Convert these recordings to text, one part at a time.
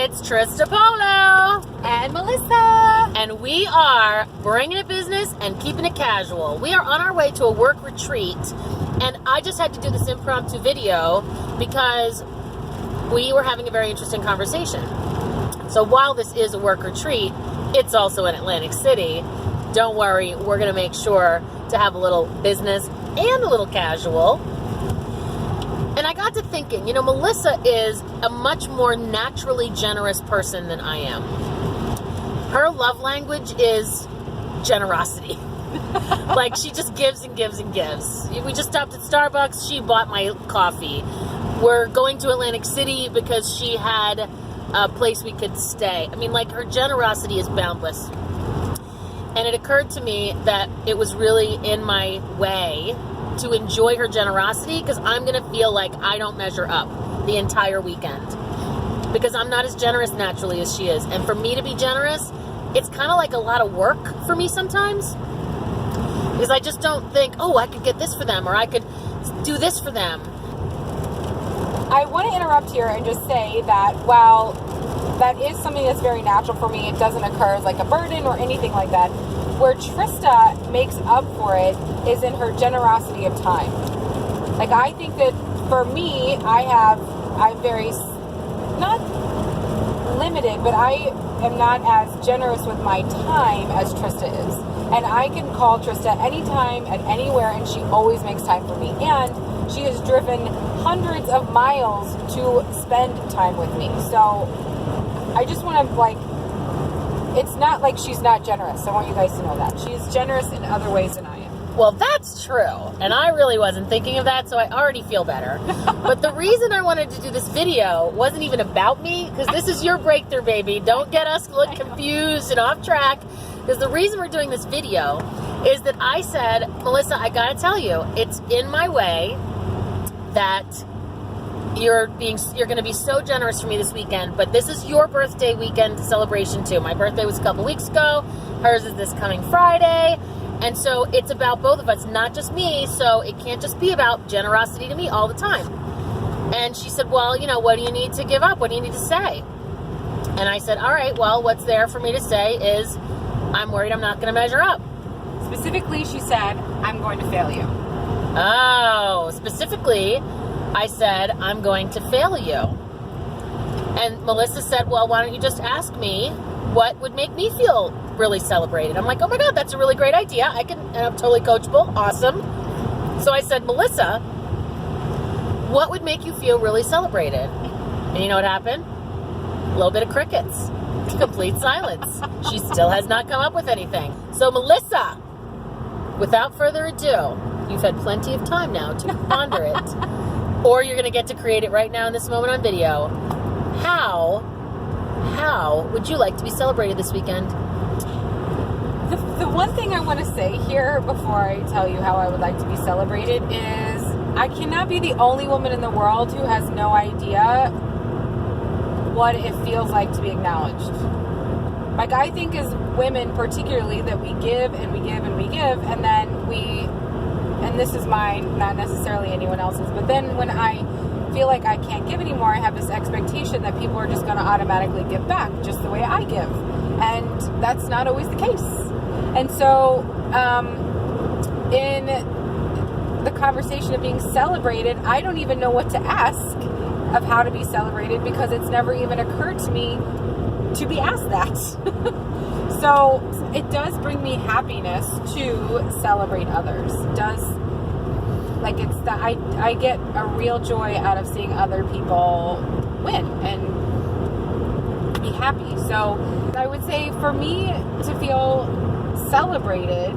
it's Trista Polo and Melissa, and we are bringing it business and keeping it casual. We are on our way to a work retreat, and I just had to do this impromptu video because we were having a very interesting conversation. So while this is a work retreat, it's also in Atlantic City. Don't worry, we're going to make sure to have a little business and a little casual. And I got to thinking, Melissa is a much more naturally generous person than I am. Her love language is generosity. Like, she just gives and gives and gives. We just stopped at Starbucks. She bought my coffee. We're going to Atlantic City because she had a place we could stay. I mean, her generosity is boundless. And it occurred to me that it was really in my way to enjoy her generosity because I'm going to feel like I don't measure up the entire weekend because I'm not as generous naturally as she is. And for me to be generous, it's kind of like a lot of work for me sometimes because I just don't think, oh, I could get this for them or I could do this for them. I want to interrupt here and just say that while that is something that's very natural for me, it doesn't occur as like a burden or anything like that. Where Trista makes up for it is in her generosity of time. I think that for me, I'm very, not limited, but I am not as generous with my time as Trista is. And I can call Trista anytime and anywhere, and she always makes time for me. And she has driven hundreds of miles to spend time with me. So I just want to, it's not like she's not generous. I want you guys to know that. She's generous in other ways than I am. Well, that's true. And I really wasn't thinking of that, so I already feel better. But the reason I wanted to do this video wasn't even about me, because this is your breakthrough, baby. Don't get us look confused and off track. Because the reason we're doing this video is that I said, Melissa, I gotta tell you, it's in my way that you're going to be so generous for me this weekend, but this is your birthday weekend celebration too. My birthday was a couple weeks ago. Hers is this coming Friday. And so it's about both of us, not just me. So it can't just be about generosity to me all the time. And she said, well, what do you need to give up? What do you need to say? And I said, all right, well, what's there for me to say is I'm worried I'm not going to measure up. Specifically, she said, I'm going to fail you. Oh, specifically, I said, I'm going to fail you. And Melissa said, well, why don't you just ask me what would make me feel really celebrated? I'm like, oh my God, that's a really great idea. And I'm totally coachable. Awesome. So I said, Melissa, what would make you feel really celebrated? And you know what happened? A little bit of crickets. Complete silence. She still has not come up with anything. So Melissa, without further ado, you've had plenty of time now to ponder it. Or you're going to get to create it right now in this moment on video. How would you like to be celebrated this weekend? The one thing I want to say here before I tell you how I would like to be celebrated is I cannot be the only woman in the world who has no idea what it feels like to be acknowledged. I think as women particularly that we give and we give and we give, and then and this is mine, not necessarily anyone else's, but then when I feel like I can't give anymore, I have this expectation that people are just going to automatically give back just the way I give. And that's not always the case. And so in the conversation of being celebrated, I don't even know what to ask of how to be celebrated because it's never even occurred to me to be asked that. So it does bring me happiness to celebrate others. I get a real joy out of seeing other people win and be happy. So I would say for me to feel celebrated,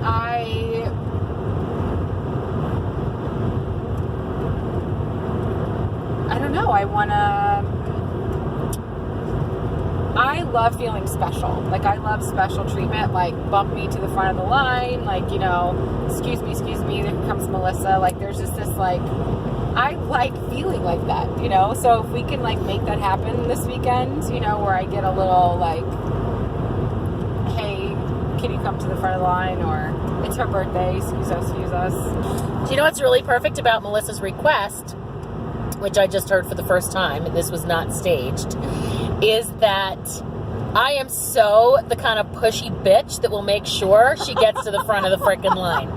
I don't know. I love feeling special. I love special treatment. Bump me to the front of the line. Excuse me, there comes Melissa. There's just this, I like feeling like that, So if we can, make that happen this weekend, where I get a little, hey, can you come to the front of the line? Or it's her birthday, excuse us. Do you know what's really perfect about Melissa's request? which I just heard for the first time, and this was not staged, is that I am so the kind of pushy bitch that will make sure she gets to the front of the freaking line.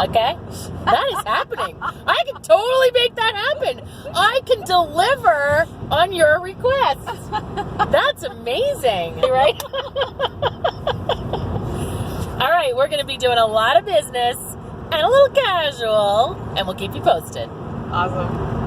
Okay? That is happening. I can totally make that happen. I can deliver on your requests. That's amazing. Right? All right, we're going to be doing a lot of business and a little casual, and we'll keep you posted. Awesome.